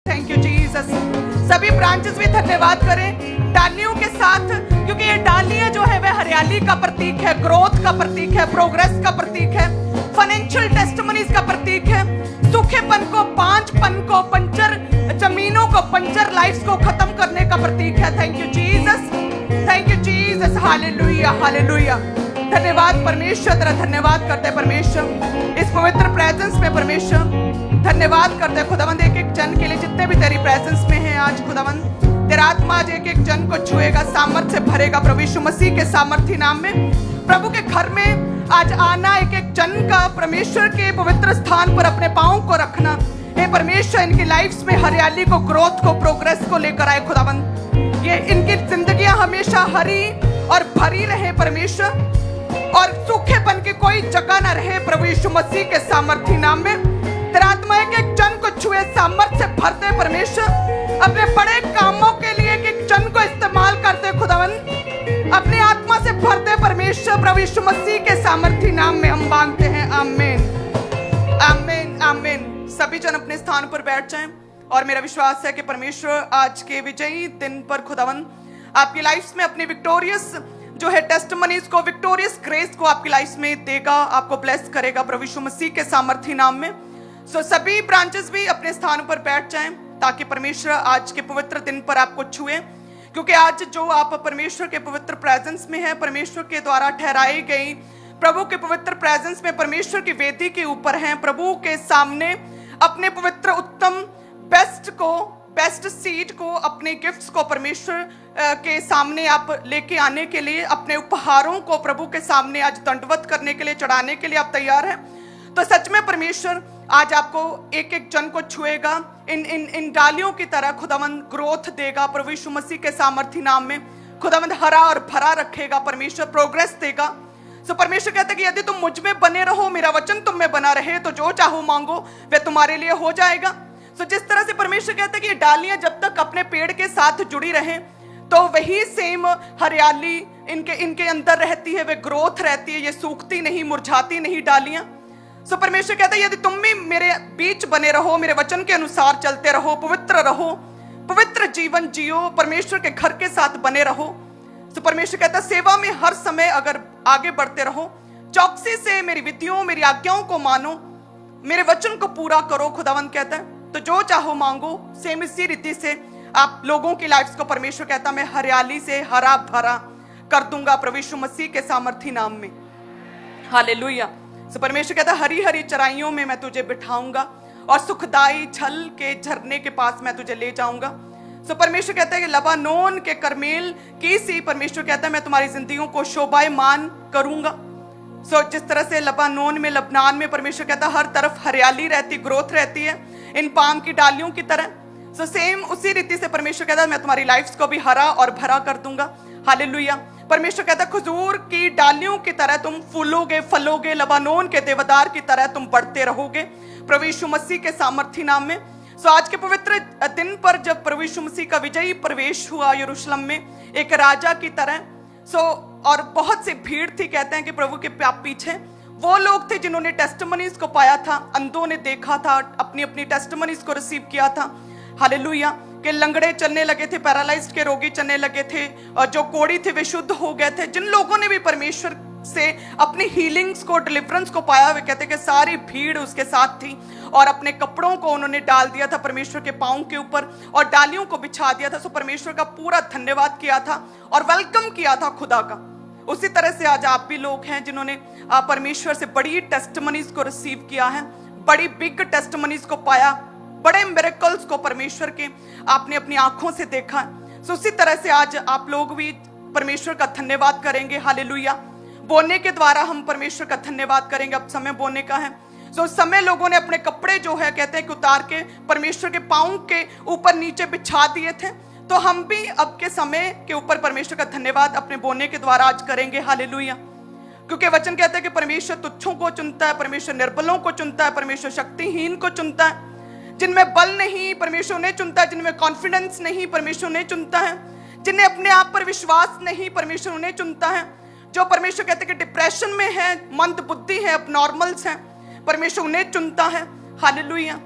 Thank you Jesus. सभी branches भी धन्यवाद करें डालियों के साथ, क्योंकि ये डालियां जो है वह हरियाली का प्रतीक है, ग्रोथ का प्रतीक है, प्रोग्रेस का प्रतीक है, फाइनेंशियल टेस्टिमनीज का प्रतीक है, सूखेपन को, बांझपन को, पंचर जमीनों को, पंचर लाइफ्स को खत्म करने का प्रतीक है। Thank you Jesus, thank you Jesus. Hallelujah, hallelujah. धन्यवाद परमेश्वर, तेरा धन्यवाद करते हैं परमेश्वर इस पवित्र प्रेजेंस में। परमेश्वर धन्यवाद करते हैं खुदावंद एक एक जन के लिए जितने भी तेरी प्रेजेंस में हैं आज। खुदावंद तेरा आत्मा आज एक एक जन को छुएगा, सामर्थ्य से भरेगा प्रभु यीशु मसीह के सामर्थी नाम में। प्रभु के घर में आज आना, एक एक जन का परमेश्वर के पवित्र स्थान पर अपने पांव को रखना, हे परमेश्वर इनकी लाइफ्स में हरियाली को, ग्रोथ को, प्रोग्रेस को लेकर आए खुदावंद। ये इनकी जिंदगियां हमेशा हरी और भरी रहे परमेश्वर, और सूखेपन की कोई जगह न रहे प्रभु यीशु मसीह के सामर्थी नाम में। तेरा आत्मा एक एक जन को छुए, सामर्थ्य से भरते परमेश्वर, अपने बड़े कामों के लिए एक एक जन को इस्तेमाल करते खुदावंद, अपनी आत्मा से भरते परमेश्वर प्रभु यीशु मसीह के सामर्थी नाम में हम मांगते हैं। आमीन, आमीन, आमीन। सभी जन अपने स्थान पर बैठ जाएं, और मेरा विश्वास है कि परमेश्वर आज के विजयी दिन पर खुदावंद आपकी लाइफ में अपनी विक्टोरियस जो है टेस्टिमनीज को, विक्टोरियस ग्रेस को आपकी लाइफ में देगा, आपको ब्लेस करेगा प्रभु यीशु मसीह के सामर्थी नाम में। सो सभी ब्रांचेस भी अपने स्थान पर बैठ जाएं, ताकि परमेश्वर आज के पवित्र दिन पर आपको छुए, क्योंकि आज जो आप परमेश्वर के पवित्र प्रेजेंस में है, परमेश्वर के द्वारा ठहराई गई प्रभु के पवित्र प्रेजेंस में, परमेश्वर की वेदी के ऊपर हैं, प्रभु के सामने अपने पवित्र उत्तम बेस्ट सीड को, अपने गिफ्ट्स को परमेश्वर के सामने आप लेके आने के लिए, अपने उपहारों को प्रभु के सामने आज दंडवत करने के लिए, चढ़ाने के लिए आप तैयार हैं। तो सच में परमेश्वर आज आपको एक एक जन को छुएगा, इन डालियों की तरह खुदावंद ग्रोथ देगा प्रभु यीशु मसीह के सामर्थी नाम में। खुदावंद हरा और भरा रखेगा, परमेश्वर प्रोग्रेस देगा। सो परमेश्वर कहता है कि यदि तुम मुझ में बने रहो, मेरा वचन तुम में बना रहे, तो जो चाहो मांगो वह तुम्हारे लिए हो जाएगा। सो जिस तरह से परमेश्वर कहता है कि ये डालियां जब तक अपने पेड़ के साथ जुड़ी रहें, तो वही सेम हरियाली इनके अंदर रहती है, वे ग्रोथ रहती है, ये सूखती नहीं, मुरझाती नहीं डालियां। सो परमेश्वर कहता है यदि तुम भी मेरे बीच बने रहो, मेरे वचन के अनुसार चलते रहो, पवित्र रहो, पवित्र जीवन जियो, परमेश्वर के घर के साथ बने रहो। सो परमेश्वर कहता है सेवा में हर समय अगर आगे बढ़ते रहो, चौकसी से मेरी विधियों, मेरी आज्ञाओं को मानो, मेरे वचन को पूरा करो, खुदावंद कहता है, तो जो चाहो मांगो। सेम इसी रीति से आप लोगों की लाइफ को परमेश्वर कहता मैं हरियाली से हरा भरा कर दूंगा प्रभु यीशु मसीह के सामर्थी नाम में। हालेलुया। सो परमेश्वर कहता हरी हरी चराइयों में मैं तुझे बिठाऊंगा, और सुखदाई छल के झरने के पास मैं तुझे ले जाऊंगा। सो परमेश्वर कहता है कि लबानोन के करमेल की सी, परमेश्वर कहता है मैं तुम्हारी जिंदगियों को शोभायमान करूंगा। सो जिस तरह से लबनान में परमेश्वर कहता हर तरफ हरियाली रहती, ग्रोथ रहती है, इन पाम की डालियों की तरह। सो सेम उसी रीति से परमेश्वर कहता है मैं तुम्हारी लाइफ को भी हरा और भरा कर दूंगा। हालेलुया। परमेश्वर कहता है खजूर की डालियों की तरह तुम फूलोगे, फलोगे, लबानोन के देवदार की तरह तुम बढ़ते रहोगे प्रभु यीशु मसीह के सामर्थी नाम में। सो आज के पवित्र दिन पर जब प्रभु यीशु मसीह का विजयी प्रवेश हुआ यरूशलेम में एक राजा की तरह, सो और बहुत सी भीड़ थी, कहते हैं कि प्रभु के पीछे वो लोग थे जिन्होंने टेस्टिमनीज को पाया था, अंधों ने देखा था, अपनी अपनी टेस्टिमनीज को रिसीव किया था। हालेलुया। के लंगड़े चलने लगे थे, पैरालाइज्ड के रोगी चलने लगे थे, और जो कोढ़ी थे वे शुद्ध हो गए थे। जिन लोगों ने भी परमेश्वर से अपनी हीलिंग्स को, डिलीवरेंस को पाया, वे कहते कि सारी भीड़ उसके साथ थी, और अपने कपड़ों को उन्होंने डाल दिया था परमेश्वर के पांव के ऊपर, और डालियों को बिछा दिया था। सो परमेश्वर का पूरा धन्यवाद किया था और वेलकम किया था खुदा का। उसी तरह से आज आप भी लोग हैं जिन्होंने परमेश्वर से बड़ी टेस्टिमनीज को रिसीव किया है, बड़ी बिग टेस्टिमनीज को पाया, बड़े मिरेकल्स को परमेश्वर के आपने अपनी आंखों से देखा। सो उसी तरह से आज आप लोग भी परमेश्वर का धन्यवाद करेंगे। हालेलुया। बोलने के द्वारा हम परमेश्वर का धन्यवाद करेंगे। अब समय बोलने का है। सो उस समय लोगों ने अपने कपड़े जो है कहते हैं कि उतार के परमेश्वर के पांव के ऊपर नीचे बिछा दिए थे। तो हम भी अब के समय के ऊपर परमेश्वर का धन्यवाद अपने बोलने के द्वारा आज करेंगे। हालेलुया। क्योंकि वचन कहता है कि परमेश्वर तुच्छों को चुनता है, परमेश्वर निर्बलों को चुनता है, परमेश्वर शक्तिहीन को चुनता है। जिनमें बल नहीं परमेश्वर ने चुनता है, जिनमें कॉन्फिडेंस नहीं परमेश्वर ने चुनता है, जिन्हें अपने आप पर विश्वास नहीं परमेश्वर उन्हें चुनता है। जो परमेश्वर कहते हैं कि डिप्रेशन में है, मंद बुद्धि है, अब नॉर्मल्स हैं, परमेश्वर उन्हें चुनता है। हालेलुया।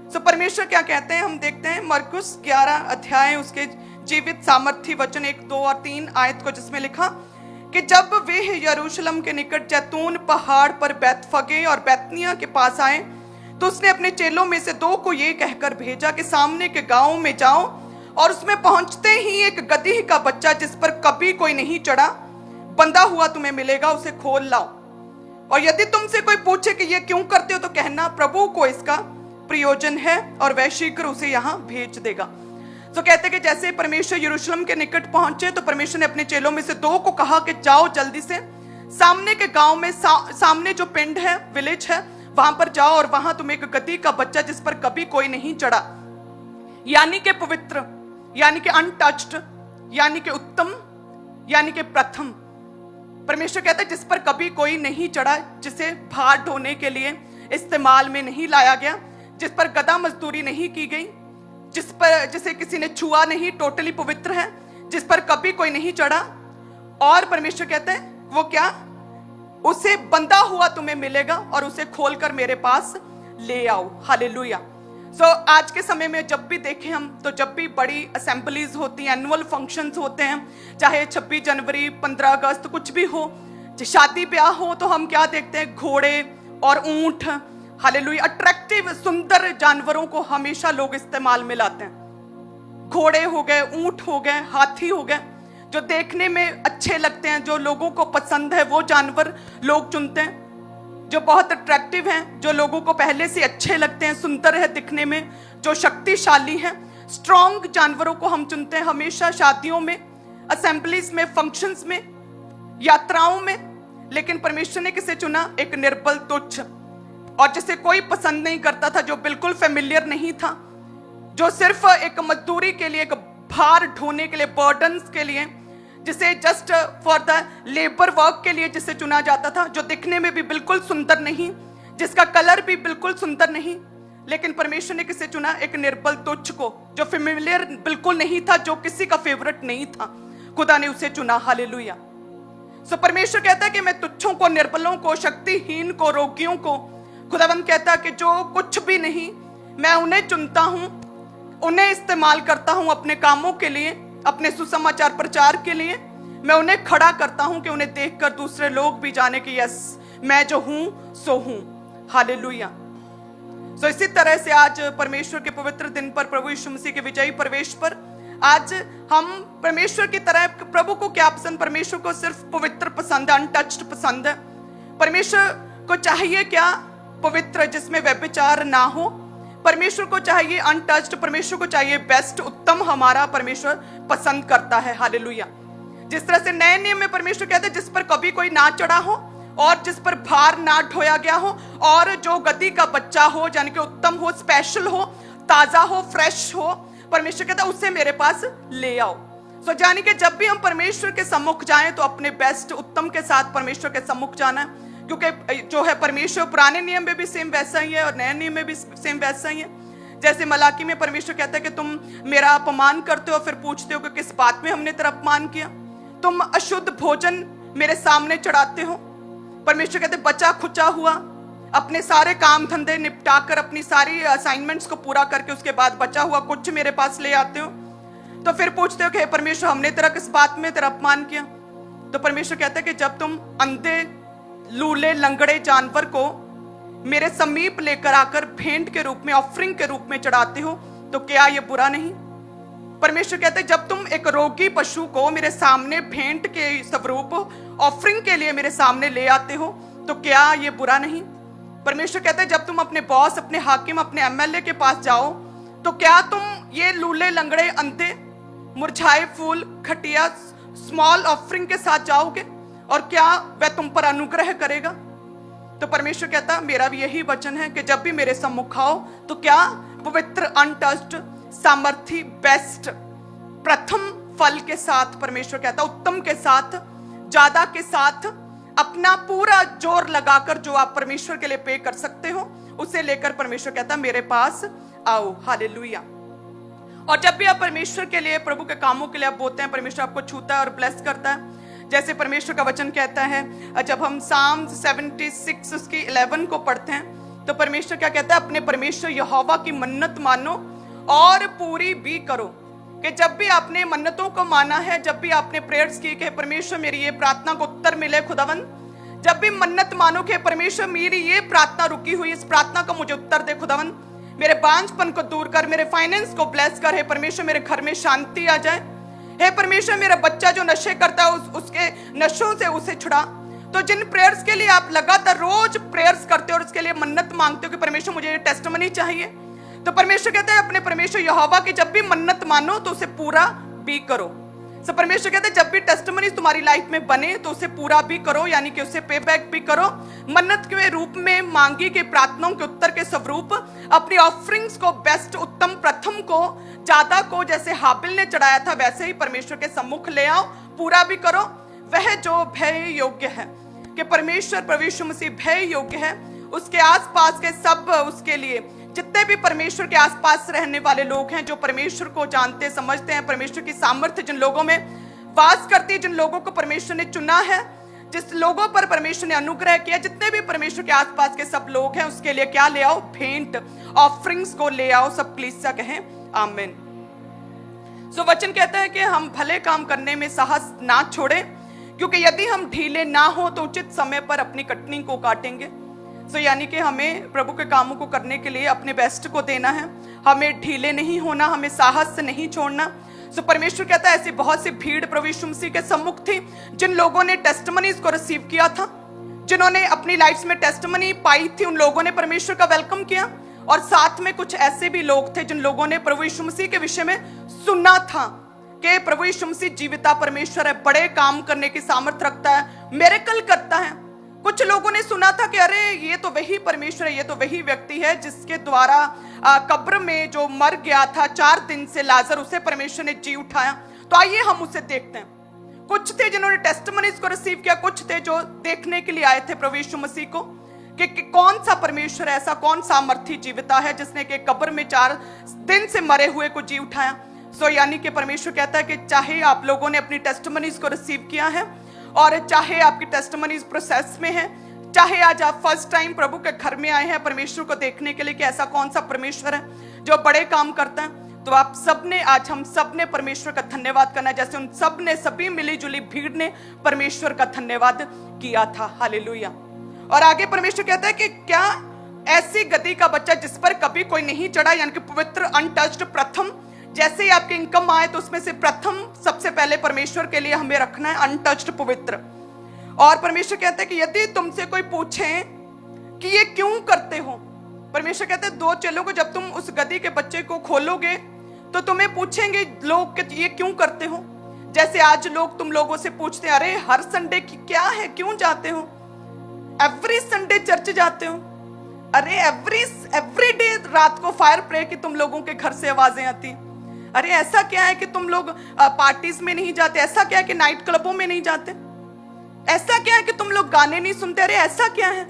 सो परमेश्वर क्या कहते हैं हम देखते हैं मरकुस 11 अध्याय उसके जीवित सामर्थी वचन 1, 2 और 3 आयत को, जिसमें लिखा कि जब वे यरूशलेम के निकट जैतून पहाड़ पर बैतफगे और बैतनिया के पास आए तो उसने अपने चेलों में से 2 को ये कहकर भेजा कि सामने के गांव में जाओ और उसमें पहुंचते ही एक गदही का बच्चा जिस पर कभी कोई नहीं चढ़ा बंधा हुआ तुम्हें मिलेगा, उसे खोल लाओ। और यदि तुमसे कोई पूछे कि ये क्यों करते हो तो कहना प्रभु को इसका प्रयोजन है और वह शीघ्र उसे यहाँ भेज देगा। तो कहते कि जैसे परमेश्वर यरूशलेम के निकट पहुंचे तो परमेश्वर ने अपने चेलों में से 2 को कहा कि जाओ जल्दी से सामने के गांव में सामने जो पिंड है, विलेज है, वहां पर जाओ और वहां तुम एक गदही का बच्चा जिस पर कभी कोई नहीं चढ़ा, यानी कि पवित्र, यानी कि अनटच्ड, यानी कि उत्तम, यानी कि प्रथम। परमेश्वर कहता है जिस पर कभी कोई नहीं चढ़ा, जिसे भार ढोने के लिए इस्तेमाल में नहीं लाया गया, जिस पर गधा मजदूरी नहीं की गई, जिसे किसी ने छुआ नहीं, टोटली पवित्र है, जिस पर कभी कोई नहीं चढ़ा। और परमेश्वर कहते हैं वो क्या, उसे बंधा हुआ तुम्हें मिलेगा और उसे खोलकर मेरे पास ले आओ। हालेलुया। सो आज के समय में जब भी देखें हम, तो जब भी बड़ी असेंबलीज होती हैं, एनुअल फंक्शंस होते हैं, चाहे 26 जनवरी, 15 अगस्त, कुछ भी हो, शादी ब्याह हो, तो हम क्या देखते हैं, घोड़े और ऊंट, हालेलुया, अट्रैक्टिव सुंदर जानवरों को हमेशा लोग इस्तेमाल में लाते हैं। घोड़े हो गए, ऊंट हो गए, हाथी हो गए, जो देखने में अच्छे लगते हैं, जो लोगों को पसंद है, वो जानवर लोग चुनते हैं, जो बहुत अट्रैक्टिव हैं, जो लोगों को पहले से अच्छे लगते हैं, सुंदर है दिखने में, जो शक्तिशाली हैं, स्ट्रॉन्ग जानवरों को हम चुनते हैं हमेशा शादियों में, असेंबलीज में, फंक्शंस में, यात्राओं में। लेकिन परमेश्वर ने किसे चुना, एक निर्बल, तुच्छ और जिसे कोई पसंद नहीं करता था, जो बिल्कुल फेमिलियर नहीं था, जो सिर्फ एक मजदूरी के लिए, एक भार ढोने के लिए, बर्डन्स के लिए, जिसे just for the labour work के लिए जिसे चुना जाता था, जो दिखने में भी बिल्कुल सुंदर नहीं, जिसका कलर भी बिल्कुल सुंदर नहीं। लेकिन परमेश्वर ने किसे चुना, एक निर्बल तुच्छ को, जो फेमिलियर बिल्कुल नहीं था, जो किसी का फेवरेट नहीं था, खुदा ने उसे चुना। हालेलुया। सो परमेश्वर कहता है कि मैं तुच्छों को, निर्बलों को, शक्तिहीन को, रोगियों को, खुदावंद कहता है कि जो कुछ भी नहीं, मैं उन्हें चुनता हूं, उन्हें इस्तेमाल करता हूं अपने कामों के लिए, अपने सुसमाचार प्रचार के लिए। मैं उन्हें खड़ा करता हूं कि उन्हें देखकर दूसरे लोग भी जाने कि यस, मैं जो हूं सो हूं। हालेलुया। सो इसी तरह से आज परमेश्वर के पवित्र दिन पर, प्रभु यीशु मसीह के विजयी प्रवेश पर, आज हम परमेश्वर की तरह, प्रभु को क्या पसंद, परमेश्वर को सिर्फ पवित्र पसंद है, अनटच्ड पसंद है। परमेश्वर को चाहिए क्या, पवित्र, जिसमें व्यभिचार ना हो। परमेश्वर को चाहिए अनटच्ड, परमेश्वर को चाहिए बेस्ट, उत्तम, हमारा परमेश्वर पसंद करता है। हालेलुया। जिस तरह से नए नियम में परमेश्वर कहते हैं जिस पर कभी कोई ना चढ़ा हो और जिस पर भार ना ढोया गया हो, और जो गदही का बच्चा हो, यानी कि उत्तम हो, स्पेशल हो, ताजा हो, फ्रेश हो, परमेश्वर कहता है उससे मेरे पास ले आओ। सो यानी कि जब भी हम परमेश्वर के सम्मुख जाएं तो अपने बेस्ट, उत्तम के साथ परमेश्वर के सम्मुख जाना है, क्योंकि जो है परमेश्वर पुराने नियम में भी सेम वैसा ही है और नए नियम में भी सेम वैसा ही है। जैसे मलाकी में परमेश्वर कहता है कि तुम मेरा अपमान करते हो, फिर पूछते हो कि किस बात में हमने तेरा अपमान किया, तुम अशुद्ध भोजन मेरे सामने चढ़ाते हो। परमेश्वर कहते बचा खुचा हुआ, अपने सारे काम धंधे निपटा कर, अपनी सारी असाइनमेंट्स को पूरा करके उसके बाद बचा हुआ कुछ मेरे पास ले आते हो, तो फिर पूछते हो कि परमेश्वर हमने तेरा किस बात में तेरा अपमान किया। तो परमेश्वर कहता है कि जब तुम अंधे, लूले, लंगड़े जानवर को मेरे समीप लेकर आकर भेंट के रूप में, ऑफरिंग के रूप में चढ़ाते हो, तो क्या ये बुरा नहीं। परमेश्वर कहते हैं जब तुम एक रोगी पशु को मेरे सामने भेंट के स्वरूप, ऑफरिंग के लिए मेरे सामने ले आते हो, तो क्या ये बुरा नहीं। परमेश्वर कहते हैं जब तुम अपने बॉस, अपने हाकिम, अपने एमएलए के पास जाओ, तो क्या तुम ये लूले, लंगड़े, अंधे, मुरझाए फूल, खटिया, स्मॉल ऑफरिंग के साथ जाओगे और क्या वह तुम पर अनुग्रह करेगा। तो परमेश्वर कहता मेरा भी यही वचन है कि जब भी मेरे सम्मुख आओ तो क्या पवित्र, अनटच्ड, सामर्थी, बेस्ट, प्रथम फल के साथ, परमेश्वर कहता उत्तम के साथ, ज्यादा के साथ, अपना पूरा जोर लगाकर जो आप परमेश्वर के लिए पे कर सकते हो उसे लेकर परमेश्वर कहता मेरे पास आओ। हालेलुया। और जब भी आप परमेश्वर के लिए, प्रभु के कामों के लिए आप बोलते हैं, परमेश्वर आपको छूता है और ब्लेस करता है। जैसे परमेश्वर का वचन कहता है, जब हम साम 76 उसकी 11 को पढ़ते हैं, तो परमेश्वर क्या कहता है, अपने परमेश्वर यहोवा की मन्नत मानो और पूरी भी करो। कि जब भी आपने मन्नतों को माना है, जब भी आपने प्रेयर्स की कि परमेश्वर मेरी ये प्रार्थना को उत्तर मिले खुदावन, जब भी मन्नत मानो कि परमेश्वर मेरी ये प्रार्थना रुकी हुई, इस प्रार्थना को मुझे उत्तर दे खुदावन, मेरे बांझपन को दूर कर, मेरे फाइनेंस को ब्लेस कर, हे परमेश्वर मेरे घर में शांति आ जाए, हे परमेश्वर मेरा बच्चा जो नशे करता है उसके नशों से उसे छुड़ा। तो जिन प्रेयर्स के लिए आप लगातार रोज प्रेयर्स करते हो और उसके लिए मन्नत मांगते हो कि परमेश्वर मुझे ये टेस्टिमनी चाहिए, तो परमेश्वर कहता है अपने परमेश्वर यहोवा की जब भी मन्नत मानो तो उसे पूरा भी करो। सो परमेश्वर कहते हैं जब भी टेस्टिमनी तुम्हारी लाइफ में बने तो उसे पूरा भी करो, यानी कि उसे पे बैक भी करो। मन्नत के रूप में मांगी के प्रार्थनाओं के उत्तर के स्वरूप अपनी ऑफरिंग्स को, बेस्ट उत्तम प्रथम को, ज्यादा को, जैसे हाबिल ने चढ़ाया था वैसे ही परमेश्वर के सम्मुख ले आओ, पूरा भी करो। वह जो भय योग्य है, कि परमेश्वर प्रभु यीशु मसीह भय योग्य है, उसके आसपास के सब, उसके लिए जितने भी परमेश्वर के आसपास रहने वाले लोग हैं, जो परमेश्वर को जानते समझते हैं, परमेश्वर की सामर्थ्य जिन लोगों में वास करती है, जिन लोगों को परमेश्वर ने चुना है, जिस लोगों पर परमेश्वर ने अनुग्रह किया, जितने भी परमेश्वर के आसपास के सब लोग हैं, उसके लिए क्या ले आओ, भेंट ऑफरिंग्स को ले आओ। सब कलीसिया कहें आमीन। सो वचन कहता है कि हम भले काम करने में साहस ना छोड़े, क्योंकि यदि हम ढीले ना हो तो उचित समय पर अपनी कटनी को काटेंगे। सो यानी कि हमें प्रभु के कामों को करने के लिए अपने बेस्ट को देना है, हमें ढीले नहीं होना, हमें साहस से नहीं छोड़ना। सो परमेश्वर कहता है ऐसी बहुत सी भीड़ प्रभु यीशु मसीह के सम्मुख थी, जिन लोगों ने टेस्टिमनीज को रिसीव किया था, जिन्होंने अपनी लाइफ में टेस्टिमनी पाई थी, उन लोगों ने परमेश्वर का वेलकम किया। और साथ में कुछ ऐसे भी लोग थे जिन लोगों ने प्रभु यीशु मसीह के विषय में सुना था कि प्रभु यीशु मसीह जीविता परमेश्वर है, बड़े काम करने की सामर्थ रखता है, मिरेकल करता है। कुछ लोगों ने सुना था कि अरे ये तो वही परमेश्वर है, ये तो वही व्यक्ति है जिसके द्वारा कब्र में जो मर गया था 4 दिन से लाजर, उसे परमेश्वर ने जी उठाया, तो आइए हम उसे देखते हैं। कुछ थे जिन्होंने टेस्टिमनीज को रिसीव किया, कुछ थे जो देखने के लिए आए थे प्रभु यीशु मसीह को कि कौन सा परमेश्वर ऐसा, कौन सामर्थी जीविता है जिसने कि कब्र में 4 दिन से मरे हुए को जी उठाया। सो यानी कि परमेश्वर कहता है कि चाहे आप लोगों ने अपनी टेस्टिमनीज को रिसीव किया है और चाहे आपकी टेस्टिमनीज प्रोसेस में है, चाहे आज आप फर्स्ट टाइम प्रभु के घर में आए हैं परमेश्वर को देखने के लिए कि ऐसा कौन सा परमेश्वर है जो बड़े काम करता है, तो आप सबने, आज हम सब ने परमेश्वर का धन्यवाद करना है, जैसे उन सब ने, सभी मिली जुली भीड़ ने परमेश्वर का धन्यवाद किया था। हालेलुया। और आगे परमेश्वर कहता है कि क्या ऐसी गद्दी का बच्चा जिस पर कभी कोई नहीं चढ़ा, यानी कि पवित्र, अनटच्ड, प्रथम, जैसे ही आपकी इनकम आए तो उसमें से प्रथम सबसे पहले परमेश्वर के लिए हमें रखना है, अनटच्ड, पवित्र। और परमेश्वर कहता है कि यदि तुमसे कोई पूछे कि ये क्यों करते हो, परमेश्वर कहते हैं 2 चेलों को जब तुम उस गद्दी के बच्चे को खोलोगे तो तुम्हें पूछेंगे लोग कि ये क्यों करते हो। जैसे आज लोग तुम लोगों से पूछते हैं अरे हर संडे की क्या है, क्यों जाते हो, एवरी संडे चर्च जाते हो, अरे एवरी डे रात को फायर प्रे की तुम लोगों के घर से आवाजें आती, अरे ऐसा क्या है कि तुम लोग पार्टीज में नहीं जाते, ऐसा क्या है कि नाइट क्लबों में नहीं जाते, ऐसा क्या है कि तुम लोग गाने नहीं सुनते, अरे ऐसा क्या है।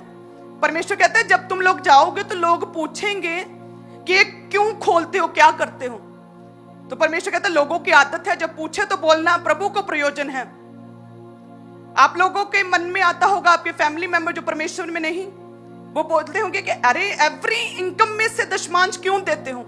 परमेश्वर कहता है जब तुम लोग जाओगे तो लोग पूछेंगे कि ये क्यों खोलते हो, क्या करते हो। तो परमेश्वर कहता है लोगों की आदत है जब पूछे तो बोलना प्रभु को प्रयोजन है। आप लोगों के मन में आता होगा, आपके फैमिली मेंबर जो परमेश्वर में नहीं, वो बोलते होंगे कि अरे एवरी इनकम में से दशमांश क्यों देते हो।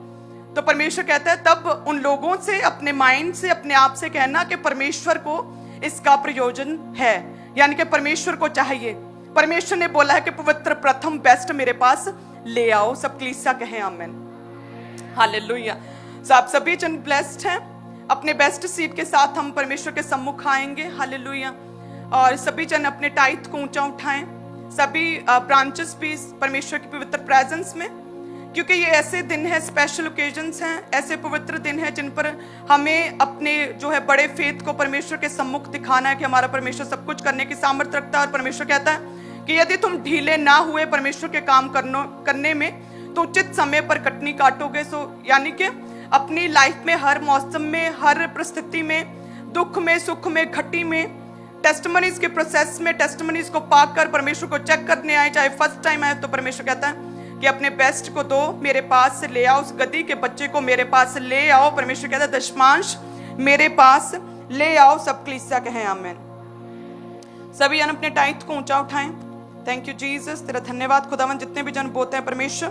तो परमेश्वर कहता है तब उन लोगों से, अपने माइंड से, अपने आप से कहना कि परमेश्वर को इसका प्रयोजन है, यानी कि परमेश्वर को चाहिए। परमेश्वर ने बोला है कि पवित्र, प्रथम, बेस्ट मेरे पास ले आओ। सब कलीसिया कहें आमीन। हालेलुया। सो आप सभी जन ब्लेस्ड हैं, अपने बेस्ट सीट के साथ हम परमेश्वर के सम्मुख आएंगे। हालेलुया। और सभी जन अपने टाइट को ऊंचा उठाएं, सभी ब्रांचेस भी परमेश्वर की पवित्र प्रेजेंस में, क्योंकि ये ऐसे दिन है, स्पेशल ओकेजन्स हैं, ऐसे पवित्र दिन है जिन पर हमें अपने जो है बड़े फेथ को परमेश्वर के सम्मुख दिखाना है कि हमारा परमेश्वर सब कुछ करने की सामर्थ्य रखता है। और परमेश्वर कहता है कि यदि तुम ढीले ना हुए परमेश्वर के काम करने में तो उचित समय पर कटनी काटोगे। सो यानी कि अपनी लाइफ में हर मौसम में, हर परिस्थिति में, दुख में, सुख में, घटी में, टेस्टिमनीज के प्रोसेस में टेस्टिमनीज को पाकर परमेश्वर को चेक करने आए, चाहे फर्स्ट टाइम आए, तो परमेश्वर कहता है कि अपने बेस्ट को दो, मेरे पास से ले आओ, उस गद्दी के बच्चे को मेरे पास से ले आओ। परमेश्वर कहता है दशमांश मेरे पास ले आओ। सब कलीसिया कहें आमीन। सभी जन अपने टाइट को ऊंचा उठाएं, थैंक यू जीसस, तेरा धन्यवाद खुदावन। जितने भी जन बोते हैं परमेश्वर,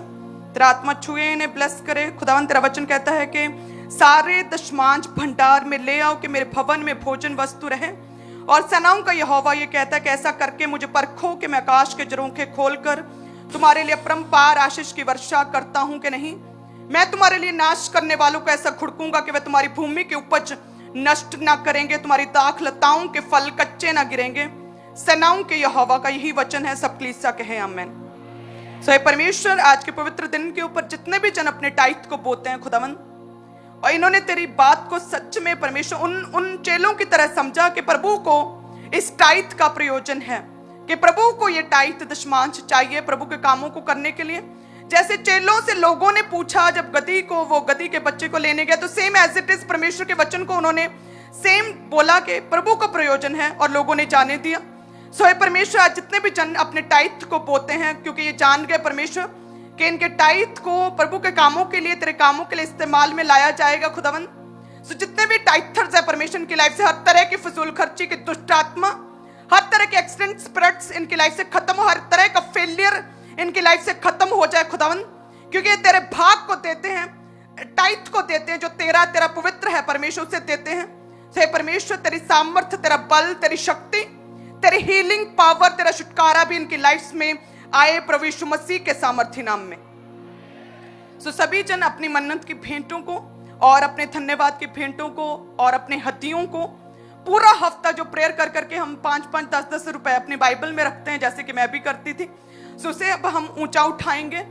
तेरा आत्मा छुए, इन्हें ब्लेस करे खुदावन। तेरा वचन कहता है कि सारे दशमांश भंडार में ले आओ कि मेरे भवन में भोजन वस्तु रहे। और सेनाओं का यहोवा ये कहता है कि ऐसा करके मुझे परखो कि मैं आकाश के झरोखे खोलकर तुम्हारे लिए अपरंपार आशीष की वर्षा करता हूं कि नहीं। मैं तुम्हारे लिए नाश करने वालों को ऐसा खुड़कूंगा कि वे तुम्हारी भूमि की उपज नष्ट ना करेंगे, तुम्हारी दाख लताओं के फल कच्चे ना गिरेंगे। सेनाओं के यहोवा का यही वचन है। सब कलीसिया कहे आमीन। सो परमेश्वर, आज के पवित्र दिन के ऊपर जितने भी जन अपने टाइट को बोते हैं खुदावन, और इन्होंने तेरी बात को सच में परमेश्वर उन चेलों की तरह समझा कि प्रभु को इस टाइट का प्रयोजन है, कि प्रभु को ये टाइट दशमांश चाहिए प्रभु के कामों को करने के लिए। जैसे चेलों से लोगों ने पूछा जब गधी को, वो गधी के बच्चे को लेने गए, तो सेम एज इट इज परमेश्वर के वचन को उन्होंने सेम बोला कि प्रभु का प्रयोजन है, और लोगों ने जाने दिया। सो हे परमेश्वर, आज जितने भी जन अपने टाइट को बोते हैं, क्योंकि ये जान गए परमेश्वर कि इनके टाइट को प्रभु के कामों के लिए, तेरे कामों के लिए इस्तेमाल में लाया जाएगा खुदावन। सो जितने भी टाइथर्स है परमेश्वर की लाइफ से, हर तरह की फजूल खर्ची की दुष्ट आत्मा, हर तरह के एक्सीडेंट स्पिरिट्स इनकी लाइफ से खत्म हो, हर तरह का फेलियर इनकी लाइफ से खत्म हो जाए खुदावन। क्योंकि तेरे भाग को देते हैं, टाइट को देते हैं, जो तेरा पवित्र है परमेश्वर, उसे देते हैं। हे परमेश्वर, तेरी सामर्थ्य, तेरा बल, तेरी शक्ति, तेरी हीलिंग पावर, तेरा छुटकारा भी इनकी लाइफ में आए प्रभु यीशु मसीह के सामर्थ्य नाम में। सो सभी जन अपनी मन्नत की भेंटों को और अपने धन्यवाद की भेंटों को और अपने हदियों को पूरा हफ्ता जो प्रेयर कर करके हम 5-5, 10-10 रुपए अपने बाइबल में रखते हैं, जैसे कि मैं भी करती थी, सो उसे अब हम ऊंचा उठाएंगे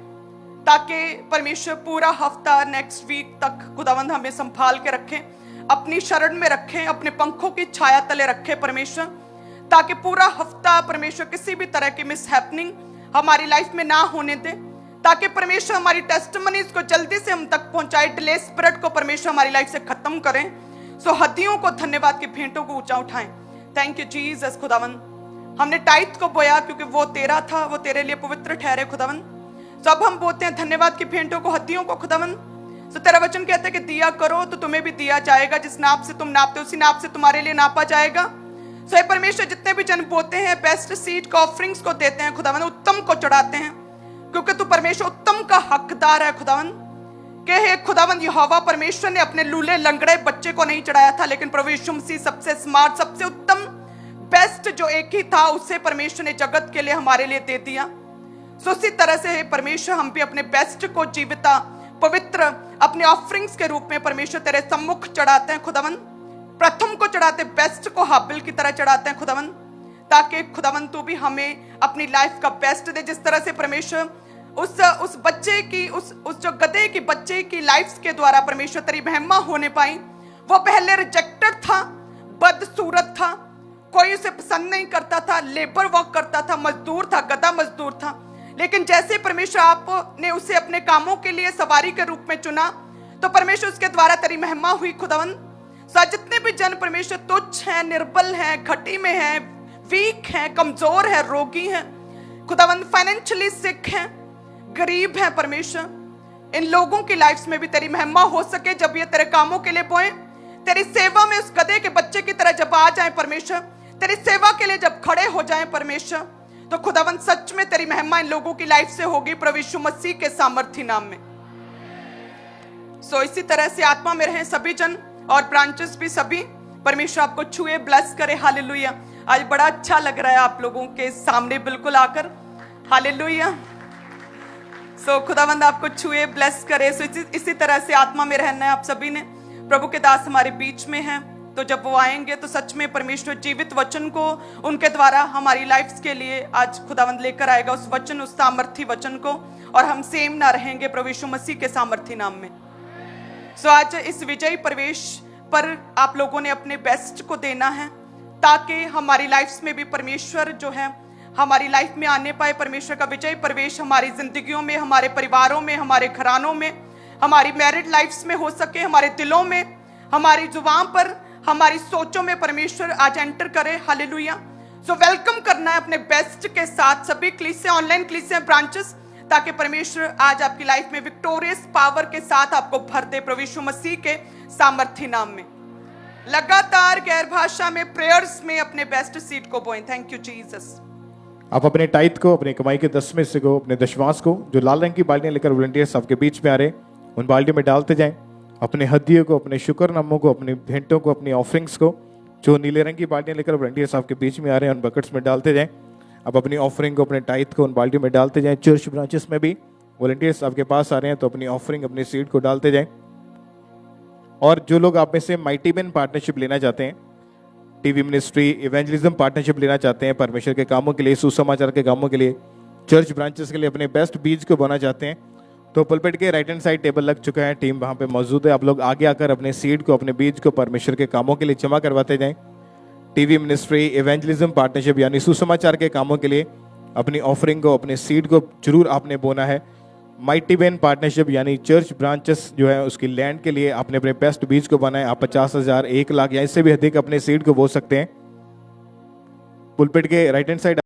ताकि परमेश्वर पूरा हफ्ता नेक्स्ट वीक तक खुदावंद हमें संभाल के रखें, अपनी शरण में रखें, अपने पंखों की छाया तले रखें परमेश्वर, ताकि पूरा हफ्ता परमेश्वर किसी भी तरह की मिस हैपनिंग हमारी लाइफ में ना होने दे, ताकि परमेश्वर हमारी टेस्टिमनीज को जल्दी से हम तक पहुंचाए, डिले स्पिरिट को परमेश्वर हमारी लाइफ से खत्म करें। सो हदियों को, धन्यवाद की भेंटों को ऊंचा उठाएं। थैंक यू जीसस खुदावन। हमने टाइट को बोया क्योंकि वो तेरा था, वो तेरे लिए पवित्र ठहरे खुदावन। सो अब हम बोलते हैं धन्यवाद की भेंटों को, हदियों को खुदावन। सो तेरा वचन कहता है कि दिया करो तो तुम्हें भी दिया जाएगा, जिस नाप से तुम नापते उसी नाप से तुम्हारे लिए नापा जाएगा। सो परमेश्वर, जितने भी जन बोते हैं बेस्ट सीड को, ऑफरिंग्स को देते हैं खुदावन, उत्तम को चढ़ाते हैं, क्योंकि तू परमेश्वर उत्तम का हकदार है खुदावन। के हे खुदावन यहोवा, परमेश्वर ने अपने लूले लंगड़े बच्चे को नहीं चढ़ाया था, लेकिन प्रभु यीशु मसीह सबसे स्मार्ट, सबसे उत्तम, बेस्ट जो एक ही था, उसे परमेश्वर ने जगत के लिए हमारे लिए दे दिया। सो उसी तरह से हे परमेश्वर, हम भी अपने बेस्ट को जीविता पवित्र अपने ऑफरिंग्स के रूप में परमेश्वर तेरे सम्मुख चढ़ाते हैं खुदावन। प्रथम को चढ़ाते, बेस्ट को हाबिल की तरह चढ़ाते हैं खुदावन, ताकि खुदावन तू भी हमें अपनी लाइफ का बेस्ट दे। जिस तरह से परमेश्वर उस बच्चे की, उस जो गधे की बच्चे की लाइफ के द्वारा परमेश्वर तेरी महिमा होने पाई। वो पहले रिजेक्टेड था, बदसूरत था, कोई उसे पसंद नहीं करता था, लेबर वर्क करता था, मजदूर था, गधा मजदूर था, लेकिन जैसे परमेश्वर आपने उसे अपने कामों के लिए सवारी के रूप में चुना, तो परमेश्वर उसके द्वारा तेरी महिमा हुई खुदावन। जितने भी जन परमेश्वर तुच्छ हैं, निर्बल हैं, घटी में हैं, वीक हैं, कमजोर है, रोगी हैं खुदावन, फाइनेंशियली सिक हैं, गरीब हैं परमेश्वर, इन लोगों की लाइफ में भी तेरी महिमा हो सके। जब ये तेरे कामों के लिए बोए, तेरी सेवा में उस गधे के बच्चे की तरह जब आ जाए परमेश्वर, तेरी सेवा के लिए जब खड़े हो जाए परमेश्वर, तो खुदावन सच में तेरी महिमा इन लोगों की लाइफ से होगी प्रभु यीशु मसीह के सामर्थ्य नाम में। सो इसी तरह से आत्मा में रहें सभी जन, और ब्रांचेस भी सभी, परमेश्वर आपको छुए, ब्लेस करे। हालेलुया। आज बड़ा अच्छा लग रहा है आप लोगों के सामने बिल्कुल आकर। हालेलुया। सो खुदावंद आपको छुए, ब्लेस करे। सो इसी तरह से आत्मा में रहना है आप सभी ने। प्रभु के दास हमारे बीच में हैं, तो जब वो आएंगे तो सच में परमेश्वर जीवित वचन को उनके द्वारा हमारी लाइफ के लिए आज खुदावंद लेकर आएगा, उस वचन, उस सामर्थी वचन को, और हम सेम ना रहेंगे प्रभु यीशु मसीह के सामर्थी नाम में। सो आज इस विजयी प्रवेश पर आप लोगों ने अपने बेस्ट को देना है, ताकि हमारी लाइफ में भी परमेश्वर जो है हमारी लाइफ में आने पाए। परमेश्वर का विजयी प्रवेश हमारी जिंदगियों में, हमारे परिवारों में, हमारे घरानों में, हमारी मैरिड लाइफ्स में हो सके, हमारे दिलों में, हमारी जुबान पर, हमारी सोचों में परमेश्वर आज एंटर करे। हालेलुया। सो वेलकम करना है अपने बेस्ट के साथ सभी क्लीसिया, ऑनलाइन क्लीसिया, ब्रांचेस, ताकि परमेश्वर आज आपकी लाइफ में विक्टोरियस पावर के साथ आपको भर दे प्रभु यीशु मसीह के सामर्थ्य नाम में। लगातार गैर भाषा में, प्रेयर्स में अपने बेस्ट सीड को बोएं। Thank you Jesus. आप अपने टाइथ को, अपनी कमाई के 10 में से को, अपने दशमांश को, जो लाल रंग की बाल्टियां लेकर वॉलंटियर्स आपके बीच में आ रहे हैं, उन बाल्टियों में डालते जाएं। अपने हदियों को, अपने शुक्रनामों को, अपनी भेंटों को, अपनी ऑफरिंग्स को, जो नीले रंग की बाल्टियां लेकर वॉलंटियर्स आपके बीच में आ रहे हैं, उन बकेट्स में डालते जाएं। आप अपनी ऑफरिंग को, अपने टाइथ को उन बाल्टियों में डालते जाएं। चर्च ब्रांचेस में भी वॉलंटियर्स आपके पास आ रहे हैं, तो अपनी ऑफरिंग, अपनी सीड को डालते जाएं। और जो लोग आप में से माइटी मैन पार्टनरशिप लेना चाहते हैं, टीवी मिनिस्ट्री, इवेंजलिज्म पार्टनरशिप लेना चाहते हैं, परमेश्वर के कामों के लिए, सुसमाचार के कामों के लिए, चर्च ब्रांचेस के लिए अपने बेस्ट बीज को बोना चाहते हैं, तो पुलपिट के राइट हैंड साइड टेबल लग चुका है, टीम वहां पे मौजूद है। आप लोग आगे आकर अपने सीड को, अपने बीज को परमेश्वर के कामों के लिए जमा करवाते जाएं। टीवी मिनिस्ट्री, इवेंजलिज्म पार्टनरशिप यानी सुसमाचार के कामों के लिए अपनी ऑफरिंग को, अपने सीड को जरूर आपने बोना है। माइटी मैन पार्टनरशिप यानी चर्च ब्रांचेस जो है उसकी लैंड के लिए आपने अपने बेस्ट बीज को बनाए। आप 50,000, 1 लाख या इससे भी अधिक अपने सीड को बो सकते हैं। पुलपिट के राइट हैंड साइड